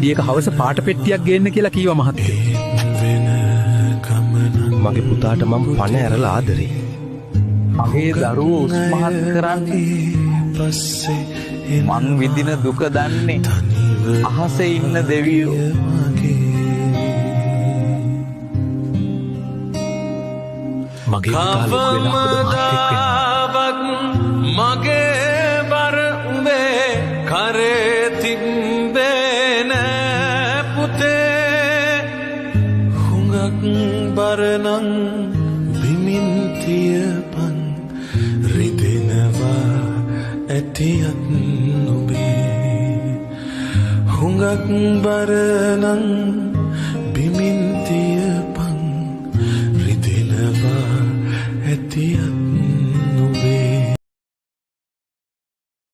පොඩි එක හවස පාට පෙට්ටියක් ගේන්න කියලා කීවා මහත්තයෝ. මගේ පුතාට මම පණ ඇරලා ආදරේ. මගේ දරුවෝ උස්මහත් කරන්නේ මං විඳින දුක දන්නේ අහසේ ඉන්න දෙවියෝ. මගේ පුතා ලොකු වෙලා හොඳ මහත්තයෙක් වෙන්න. මගේ බර උඹේ කරේ තිබ්බේ නෑ පුතේ. හුඟක් බරනං බිමින් තියපන් රිදෙනවා ඇතියත් නුබේ. හුඟක් බරනං බිමින් තියපන් රිදෙනවා ඇතියත්